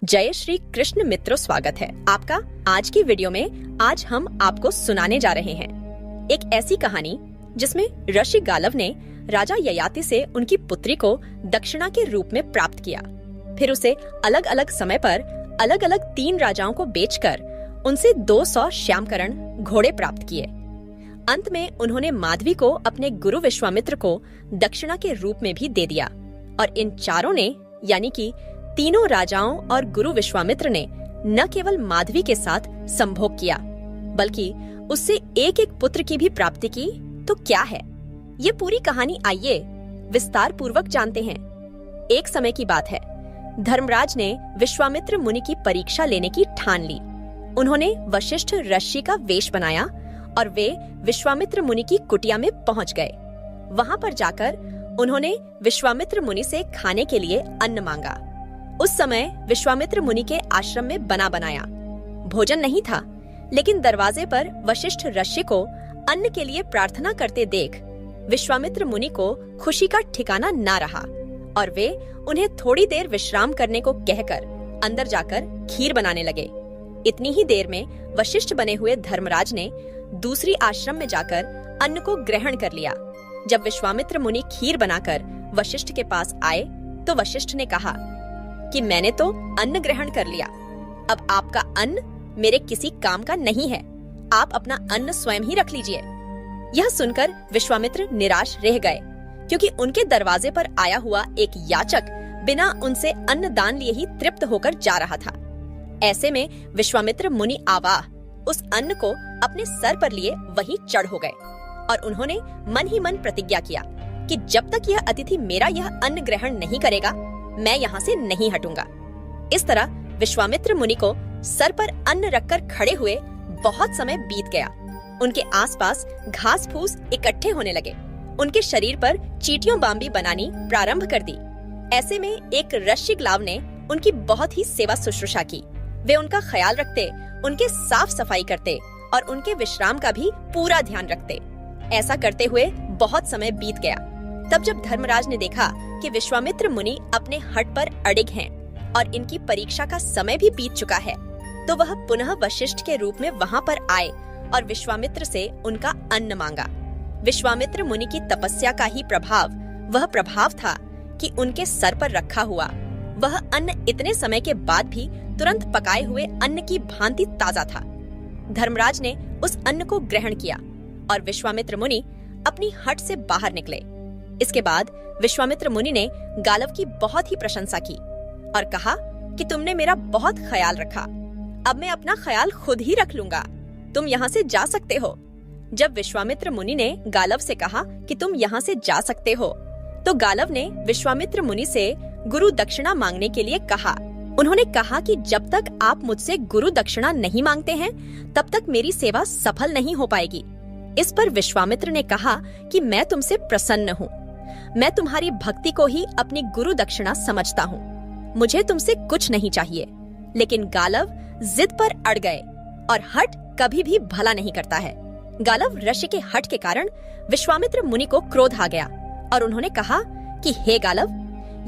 जय श्री कृष्ण मित्रों, स्वागत है आपका आज की वीडियो में। आज हम आपको सुनाने जा रहे हैं एक ऐसी कहानी जिसमें ऋषि गालव ने राजा ययाति से उनकी पुत्री को दक्षिणा के रूप में प्राप्त किया। फिर उसे अलग अलग समय पर अलग अलग 3 राजाओं को बेचकर उनसे 200 श्यामकरण घोड़े प्राप्त किए। अंत में उन्होंने माधवी को अपने गुरु विश्वामित्र को दक्षिणा के रूप में भी दे दिया और इन चारों ने यानी कि तीनों राजाओं और गुरु विश्वामित्र ने न केवल माधवी के साथ संभोग किया बल्कि उससे एक एक पुत्र की भी प्राप्ति की। तो क्या है ये पूरी कहानी, आइए विस्तार पूर्वक जानते हैं। एक समय की बात है, धर्मराज ने विश्वामित्र मुनि की परीक्षा लेने की ठान ली। उन्होंने वशिष्ठ ऋषि का वेश बनाया और वे विश्वामित्र मुनि की कुटिया में पहुंच गए। वहां पर जाकर उन्होंने विश्वामित्र मुनि से खाने के लिए अन्न मांगा। उस समय विश्वामित्र मुनि के आश्रम में बना बनाया भोजन नहीं था, लेकिन दरवाजे पर वशिष्ठ ऋषि को अन्न के लिए प्रार्थना करते देख विश्वामित्र मुनि को खुशी का ठिकाना ना रहा और वे उन्हें थोड़ी देर विश्राम करने को कहकर अंदर जाकर खीर बनाने लगे। इतनी ही देर में वशिष्ठ बने हुए धर्मराज ने दूसरी आश्रम में जाकर अन्न को ग्रहण कर लिया। जब विश्वामित्र मुनि खीर बनाकर वशिष्ठ के पास आए तो वशिष्ठ ने कहा कि मैंने तो अन्न ग्रहण कर लिया, अब आपका अन्न मेरे किसी काम का नहीं है, आप अपना अन्न स्वयं ही रख लीजिए। यह सुनकर विश्वामित्र निराश रह गए, क्योंकि उनके दरवाजे पर आया हुआ एक याचक बिना उनसे अन्न दान लिए ही तृप्त होकर जा रहा था। ऐसे में विश्वामित्र मुनि आवाह उस अन्न को अपने सर पर लिए वहीं चढ़ हो गए और उन्होंने मन ही मन प्रतिज्ञा किया कि जब तक यह अतिथि मेरा यह अन्न ग्रहण नहीं करेगा, मैं यहाँ से नहीं हटूंगा। इस तरह विश्वामित्र मुनि को सर पर अन्न रखकर खड़े हुए बहुत समय बीत गया। उनके आसपास घास फूस इकट्ठे होने लगे। उनके शरीर पर चींटियों बाम्बी बनानी प्रारंभ कर दी। ऐसे में एक ऋषिग्लाव ने उनकी बहुत ही सेवा शुश्रूषा की। वे उनका ख्याल रखते, उनके साफ सफाई करते और उनके विश्राम का भी पूरा ध्यान रखते। ऐसा करते हुए बहुत समय बीत गया। तब जब धर्मराज ने देखा कि विश्वामित्र मुनि अपने हठ पर अडिग हैं और इनकी परीक्षा का समय भी बीत चुका है, तो वह पुनः वशिष्ठ के रूप में वहां पर आए और विश्वामित्र से उनका अन्न मांगा। विश्वामित्र मुनि की तपस्या का ही प्रभाव वह प्रभाव था कि उनके सर पर रखा हुआ वह अन्न इतने समय के बाद भी तुरंत पकाए हुए अन्न की भांति ताजा था। धर्मराज ने उस अन्न को ग्रहण किया और विश्वामित्र मुनि अपनी हट से बाहर निकले। इसके बाद विश्वामित्र मुनि ने गालव की बहुत ही प्रशंसा की और कहा कि तुमने मेरा बहुत ख्याल रखा, अब मैं अपना ख्याल खुद ही रख लूंगा, तुम यहाँ से जा सकते हो। जब विश्वामित्र मुनि ने गालव से कहा कि तुम यहाँ से जा सकते हो, तो गालव ने विश्वामित्र मुनि से गुरु दक्षिणा मांगने के लिए कहा। उन्होंने कहा कि जब तक आप मुझसे गुरु दक्षिणा नहीं मांगते हैं, तब तक मेरी सेवा सफल नहीं हो पाएगी। इस पर विश्वामित्र ने कहा कि मैं तुमसे प्रसन्न हूँ, मैं तुम्हारी भक्ति को ही अपनी गुरु दक्षिणा समझता हूँ, मुझे तुमसे कुछ नहीं चाहिए। लेकिन गालव जिद पर अड़ गए और हठ कभी भी भला नहीं करता है। गालव ऋषि के हठ के कारण विश्वामित्र मुनि को क्रोध आ गया और उन्होंने कहा कि हे गालव,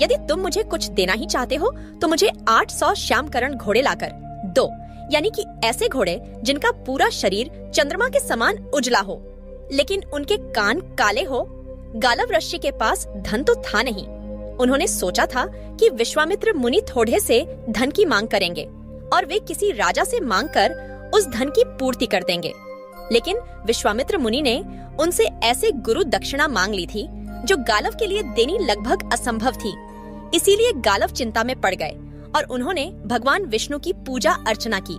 यदि तुम मुझे कुछ देना ही चाहते हो तो मुझे 800 श्यामकरण घोड़े लाकर दो, यानी कि ऐसे घोड़े जिनका पूरा शरीर चंद्रमा के समान उजला हो, लेकिन उनके कान काले हो। गालव ऋषि के पास धन तो था नहीं। उन्होंने सोचा था कि विश्वामित्र मुनि थोड़े से धन की मांग करेंगे और वे किसी राजा से मांगकर उस धन की पूर्ति कर देंगे, लेकिन विश्वामित्र मुनि ने उनसे ऐसे गुरु दक्षिणा मांग ली थी जो गालव के लिए देनी लगभग असंभव थी। इसीलिए गालव चिंता में पड़ गए और उन्होंने भगवान विष्णु की पूजा अर्चना की।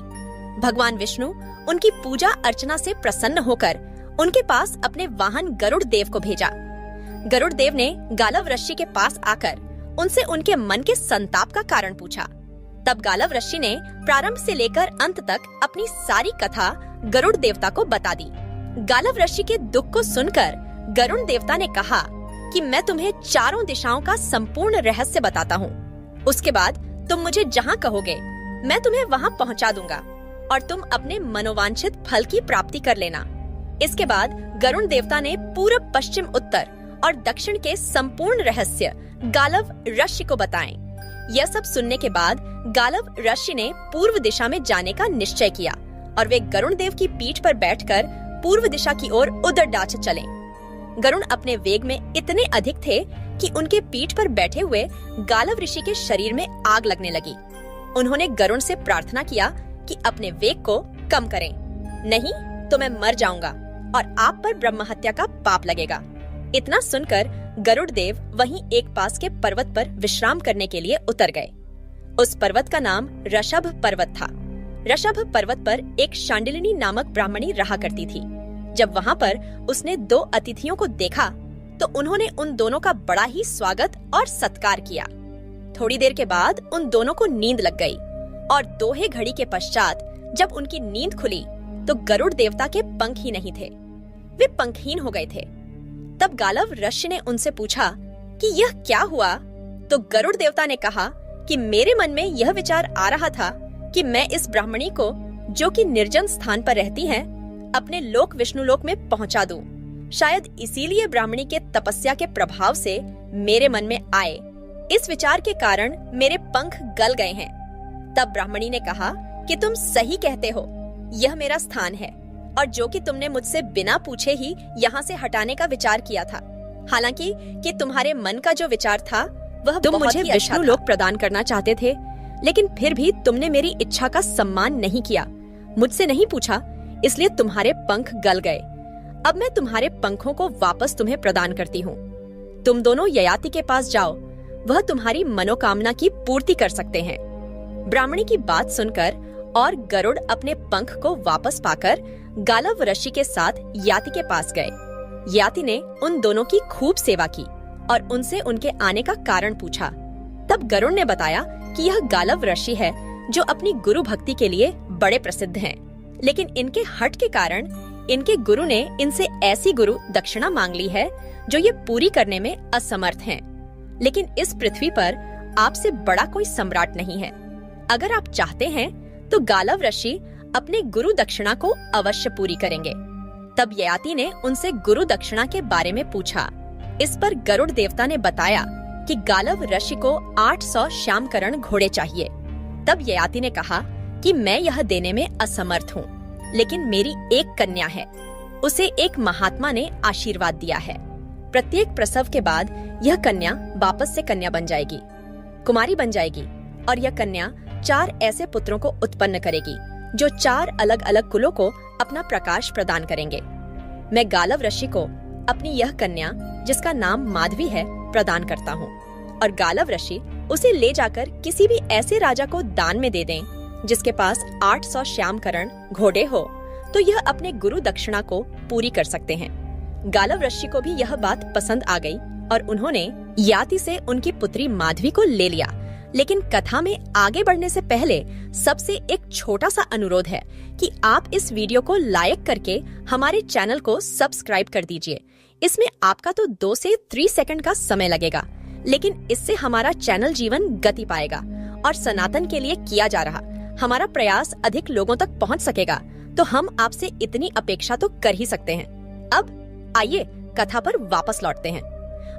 भगवान विष्णु उनकी पूजा अर्चना से प्रसन्न होकर उनके पास अपने वाहन गरुड़ देव को भेजा। गरुड़ देव ने गालव ऋषि के पास आकर उनसे उनके मन के संताप का कारण पूछा। तब गालव ऋषि ने प्रारंभ से लेकर अंत तक अपनी सारी कथा गरुड़ देवता को बता दी। गालव ऋषि के दुख को सुनकर गरुड़ देवता ने कहा कि मैं तुम्हें चारों दिशाओं का संपूर्ण रहस्य बताता हूँ। उसके बाद तुम मुझे जहाँ कहोगे मैं तुम्हें वहाँ पहुँचा दूंगा और तुम अपने मनोवांछित फल की प्राप्ति कर लेना। इसके बाद गरुड़ देवता ने पूरब, पश्चिम, उत्तर और दक्षिण के संपूर्ण रहस्य गालव ऋषि को बताएं। यह सब सुनने के बाद गालव ऋषि ने पूर्व दिशा में जाने का निश्चय किया और वे गरुण देव की पीठ पर बैठकर पूर्व दिशा की ओर उदंडाच चले। गरुण अपने वेग में इतने अधिक थे कि उनके पीठ पर बैठे हुए गालव ऋषि के शरीर में आग लगने लगी। उन्होंने गरुण से प्रार्थना किया कि अपने वेग को कम करें, नहीं तो मैं मर जाऊंगा और आप पर ब्रह्म हत्या का पाप लगेगा। इतना सुनकर गरुड़ देव वहीं एक पास के पर्वत पर विश्राम करने के लिए उतर गए। उस पर्वत का नाम ऋषभ पर्वत था। ऋषभ पर्वत पर एक शांडिलिनी नामक ब्राह्मणी रहा करती थी। जब वहाँ पर उसने 2 अतिथियों को देखा तो उन्होंने उन दोनों का बड़ा ही स्वागत और सत्कार किया। थोड़ी देर के बाद उन दोनों को नींद लग गई और दोहे घड़ी के पश्चात जब उनकी नींद खुली तो गरुड़ देवता के पंख ही नहीं थे, वे पंखहीन हो गए थे। तब गालव ऋषि ने उनसे पूछा कि यह क्या हुआ? तो गरुड़ देवता ने कहा कि मेरे मन में यह विचार आ रहा था कि मैं इस ब्राह्मणी को, जो कि निर्जन स्थान पर रहती है, अपने लोक विष्णु लोक में पहुंचा दूं। शायद इसीलिए ब्राह्मणी के तपस्या के प्रभाव से मेरे मन में आए। इस विचार के कारण मेरे पंख गल गए हैं। तब ब्राह्मणी ने कहा कि तुम सही कहते हो, यह मेरा स्थान है और जो कि तुमने मुझसे बिना पूछे ही यहाँ से हटाने का विचार किया था। हालांकि कि तुम्हारे मन का जो विचार था वह तुम मुझे विष्णु लोक प्रदान करना चाहते थे, लेकिन फिर भी तुमने मेरी इच्छा का सम्मान नहीं किया, मुझसे नहीं पूछा, इसलिए तुम्हारे पंख गल गए। अब मैं तुम्हारे पंखों को वापस तुम्हें प्रदान करती हूँ। तुम दोनों ययाति के पास जाओ, वह तुम्हारी मनोकामना की पूर्ति कर सकते हैं। ब्राह्मणी की बात सुनकर और गरुड़ अपने पंख को वापस पाकर गालव ऋषि के साथ याति के पास गए। याति ने उन दोनों की खूब सेवा की और उनसे उनके आने का कारण पूछा। तब गरुड़ ने बताया कि यह गालव ऋषि है जो अपनी गुरु भक्ति के लिए बड़े प्रसिद्ध हैं, लेकिन इनके हठ के कारण इनके गुरु ने इनसे ऐसी गुरु दक्षिणा मांग ली है जो ये पूरी करने में असमर्थ हैं। लेकिन इस पृथ्वी पर आपसे बड़ा कोई सम्राट नहीं है। अगर आप चाहते हैं तो गालव ऋषि अपने गुरु दक्षिणा को अवश्य पूरी करेंगे। तब ययाति ने उनसे गुरु दक्षिणा के बारे में पूछा। इस पर गरुड़ देवता ने बताया कि गालव ऋषि को 800 श्यामकरण घोड़े चाहिए। तब ययाति ने कहा कि मैं यह देने में असमर्थ हूँ, लेकिन मेरी एक कन्या है, उसे एक महात्मा ने आशीर्वाद दिया है। प्रत्येक प्रसव के बाद यह कन्या वापस से कन्या बन जाएगी, कुमारी बन जाएगी और यह कन्या 4 ऐसे पुत्रों को उत्पन्न करेगी जो 4 अलग अलग कुलों को अपना प्रकाश प्रदान करेंगे। मैं गालव ऋषि को अपनी यह कन्या, जिसका नाम माधवी है, प्रदान करता हूँ और गालव ऋषि उसे ले जाकर किसी भी ऐसे राजा को दान में दे दें जिसके पास 800 श्यामकरण घोड़े हो, तो यह अपने गुरु दक्षिणा को पूरी कर सकते हैं। गालव ऋषि को भी यह बात पसंद आ गई और उन्होंने याति से उनकी पुत्री माधवी को ले लिया। लेकिन कथा में आगे बढ़ने से पहले सबसे एक छोटा सा अनुरोध है कि आप इस वीडियो को लाइक करके हमारे चैनल को सब्सक्राइब कर दीजिए। इसमें आपका तो 2 से 3 सेकंड का समय लगेगा, लेकिन इससे हमारा चैनल जीवन गति पाएगा और सनातन के लिए किया जा रहा हमारा प्रयास अधिक लोगों तक पहुंच सकेगा। तो हम आपसे इतनी अपेक्षा तो कर ही सकते हैं। अब आइए कथा पर वापस लौटते हैं।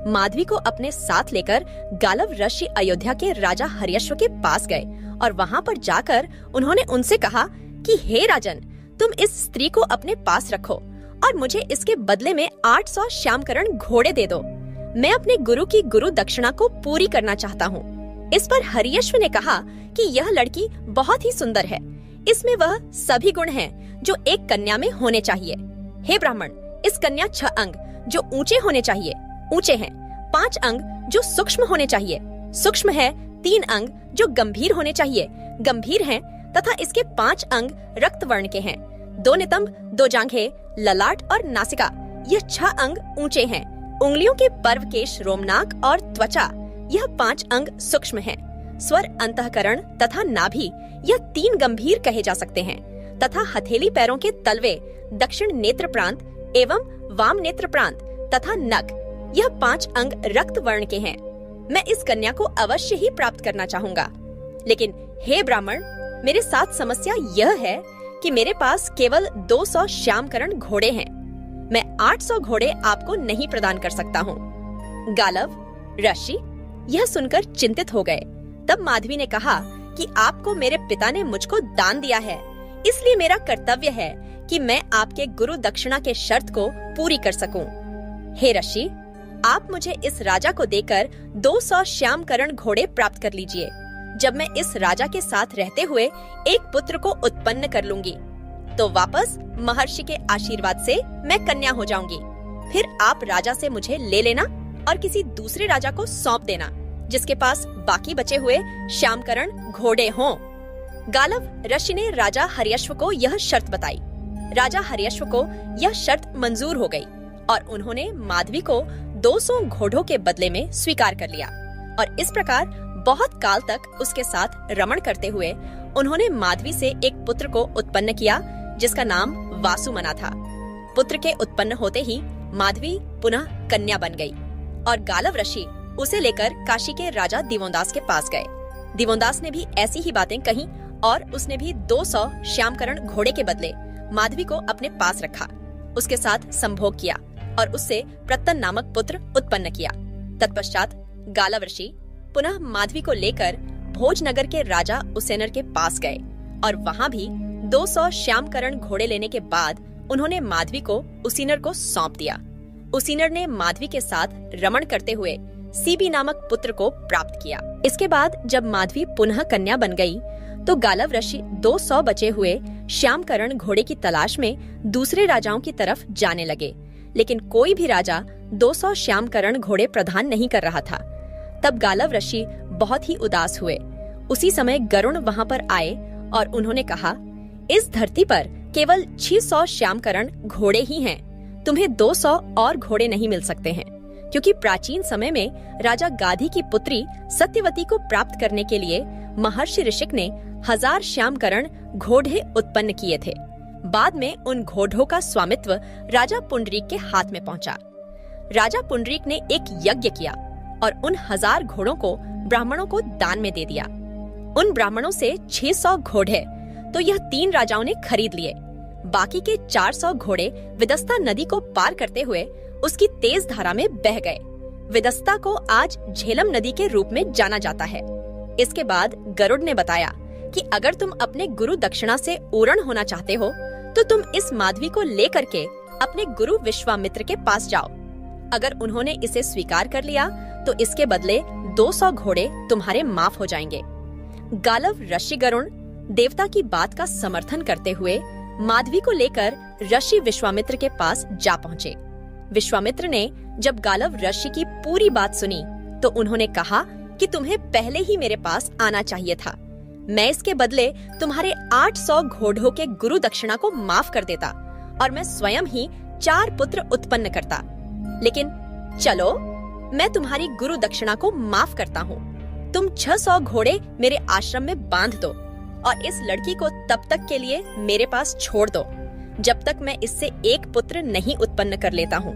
माधवी को अपने साथ लेकर गालव ऋषि अयोध्या के राजा हर्यश्व के पास गए और वहाँ पर जाकर उन्होंने उनसे कहा कि हे राजन, तुम इस स्त्री को अपने पास रखो और मुझे इसके बदले में 800 श्यामकरण घोड़े दे दो। मैं अपने गुरु की गुरु दक्षिणा को पूरी करना चाहता हूँ। इस पर हर्यश्व ने कहा कि यह लड़की बहुत ही सुंदर है, इसमें वह सभी गुण हैं जो एक कन्या में होने चाहिए। हे ब्राह्मण, इस कन्या 6 अंग जो ऊंचे होने चाहिए ऊंचे हैं, 5 अंग जो सूक्ष्म होने चाहिए सूक्ष्म है, 3 अंग जो गंभीर होने चाहिए गंभीर हैं, तथा इसके 5 अंग रक्त वर्ण के हैं, 2 नितंब, 2 जांघें, ललाट और नासिका, यह 6 अंग ऊंचे हैं। उंगलियों के पर्व केश, रोमनाक और त्वचा, यह 5 अंग सूक्ष्म हैं। स्वर, अंतःकरण तथा नाभि, यह 3 गंभीर कहे जा सकते हैं, तथा हथेली पैरों के तलवे, दक्षिण नेत्र प्रांत एवं वाम नेत्र प्रांत तथा नख, यह 5 अंग रक्त वर्ण के हैं। मैं इस कन्या को अवश्य ही प्राप्त करना चाहूंगा, लेकिन हे ब्राह्मण, मेरे साथ समस्या यह है कि मेरे पास केवल 200 श्यामकरण घोड़े हैं। मैं 800 घोड़े आपको नहीं प्रदान कर सकता हूँ। गालव ऋषि यह सुनकर चिंतित हो गए। तब माधवी ने कहा कि आपको मेरे पिता ने मुझको दान दिया है, इसलिए मेरा कर्तव्य है कि मैं आपके गुरु दक्षिणा के शर्त को पूरी कर सकूं। हे ऋषि, आप मुझे इस राजा को देकर 200 श्यामकरण घोड़े प्राप्त कर लीजिए। जब मैं इस राजा के साथ रहते हुए एक पुत्र को उत्पन्न कर लूंगी, तो वापस महर्षि के आशीर्वाद से मैं कन्या हो जाऊंगी। फिर आप राजा से मुझे ले लेना और किसी दूसरे राजा को सौंप देना, जिसके पास बाकी बचे हुए श्यामकरण घोड़े हों। गालव ऋषि ने राजा हर्यश्व को यह शर्त बताई। राजा हर्यश्व को यह शर्त मंजूर हो गई और उन्होंने माधवी को 200 घोड़ों के बदले में स्वीकार कर लिया और इस प्रकार बहुत काल तक उसके साथ रमण करते हुए उन्होंने माधवी से एक पुत्र को उत्पन्न किया, जिसका नाम वासुमना था। पुत्र के उत्पन्न होते ही माधवी पुनः कन्या बन गई और गालव ऋषि उसे लेकर काशी के राजा दिवोदास के पास गए। दिवोदास ने भी ऐसी ही बातें कही और उसने भी 200 श्यामकरण घोड़े के बदले माधवी को अपने पास रखा, उसके साथ संभोग किया और उससे प्रत्तन नामक पुत्र उत्पन्न किया। तत्पश्चात गालव ऋषि पुनः माधवी को लेकर भोजनगर के राजा उसेनर के पास गए और वहाँ भी 200 श्यामकरण घोड़े लेने के बाद उन्होंने माधवी को उसीनर को सौंप दिया। उसीनर ने माधवी के साथ रमण करते हुए सीबी नामक पुत्र को प्राप्त किया। इसके बाद जब माधवी पुनः कन्या बन गई, तो गालव ऋषि 200 बचे हुए श्यामकरण घोड़े की तलाश में दूसरे राजाओं की तरफ जाने लगे, लेकिन कोई भी राजा 200 श्यामकरण घोड़े प्रदान नहीं कर रहा था। तब गालव ऋषि बहुत ही उदास हुए। उसी समय गरुण वहाँ पर आए और उन्होंने कहा, इस धरती पर केवल 600 श्यामकरण घोड़े ही हैं। तुम्हें 200 और घोड़े नहीं मिल सकते हैं, क्योंकि प्राचीन समय में राजा गाधी की पुत्री सत्यवती को प्राप्त करने के लिए महर्षि ऋषिक ने 1000 श्यामकरण घोड़े उत्पन्न किए थे। बाद में उन घोड़ों का स्वामित्व राजा पुंडरीक के हाथ में पहुंचा। राजा पुंडरीक ने एक यज्ञ किया और उन 1000 घोड़ों को ब्राह्मणों को दान में दे दिया। उन ब्राह्मणों से 600 घोड़े तो यह 3 राजाओं ने खरीद लिए। बाकी के 400 घोड़े विदस्ता नदी को पार करते हुए उसकी तेज धारा में बह गए। विदस्ता को आज झेलम नदी के रूप में जाना जाता है। इसके बाद गरुड़ ने बताया कि अगर तुम अपने गुरु दक्षिणा से पूर्ण होना चाहते हो, तो तुम इस माधवी को लेकर के अपने गुरु विश्वामित्र के पास जाओ। अगर उन्होंने इसे स्वीकार कर लिया, तो इसके बदले 200 घोड़े तुम्हारे माफ हो जाएंगे। गालव ऋषि गरुण देवता की बात का समर्थन करते हुए माधवी को लेकर ऋषि विश्वामित्र के पास जा पहुँचे। विश्वामित्र ने जब गालव ऋषि की पूरी बात सुनी, तो उन्होंने कहा कि तुम्हें पहले ही मेरे पास आना चाहिए था। मैं इसके बदले तुम्हारे 800 घोड़ों के गुरु दक्षिणा को माफ कर देता और मैं स्वयं ही 4 पुत्र उत्पन्न करता। लेकिन चलो, मैं तुम्हारी गुरु दक्षिणा को माफ करता हूँ। तुम 600 घोड़े मेरे आश्रम में बांध दो और इस लड़की को तब तक के लिए मेरे पास छोड़ दो, जब तक मैं इससे एक पुत्र नहीं उत्पन्न कर लेता हूँ।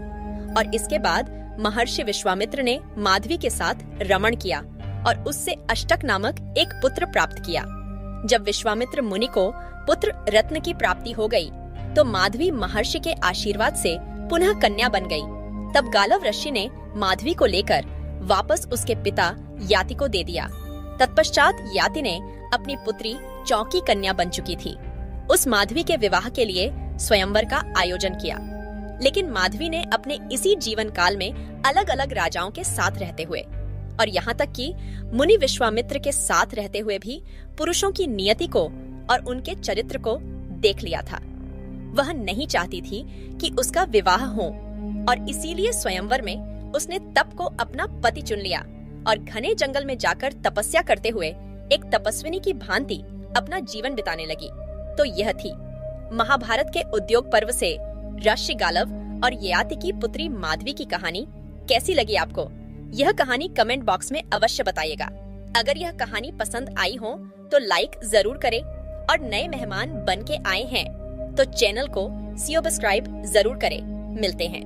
और इसके बाद महर्षि विश्वामित्र ने माधवी के साथ रमण किया और उससे अष्टक नामक एक पुत्र प्राप्त किया। जब विश्वामित्र मुनि को पुत्र रत्न की प्राप्ति हो गई, तो माधवी महर्षि के आशीर्वाद से पुनः कन्या बन गई। तब गालव ऋषि ने माधवी को लेकर वापस उसके पिता याति को दे दिया। तत्पश्चात याति ने अपनी पुत्री चौकी कन्या बन चुकी थी। उस माधवी के विवाह के लिए स्वयंवर का आयोजन किया, लेकिन माधवी ने अपने इसी जीवन काल में अलग अलग राजाओं के साथ रहते हुए और यहाँ तक कि मुनि विश्वामित्र के साथ रहते हुए भी पुरुषों की नियति को और उनके चरित्र को देख लिया था। वह नहीं चाहती थी कि उसका विवाह हो और इसीलिए स्वयंवर में उसने तप को अपना पति चुन लिया और घने जंगल में जाकर तपस्या करते हुए एक तपस्विनी की भांति अपना जीवन बिताने लगी। तो यह थी महाभारत के उद्योग पर्व से ऋषि गालव और ययाति की पुत्री माधवी की कहानी। कैसी लगी आपको? यह कहानी कमेंट बॉक्स में अवश्य बताइएगा। अगर यह कहानी पसंद आई हो तो लाइक जरूर करें और नए मेहमान बन के आए हैं तो चैनल को सब्सक्राइब जरूर करें। मिलते हैं।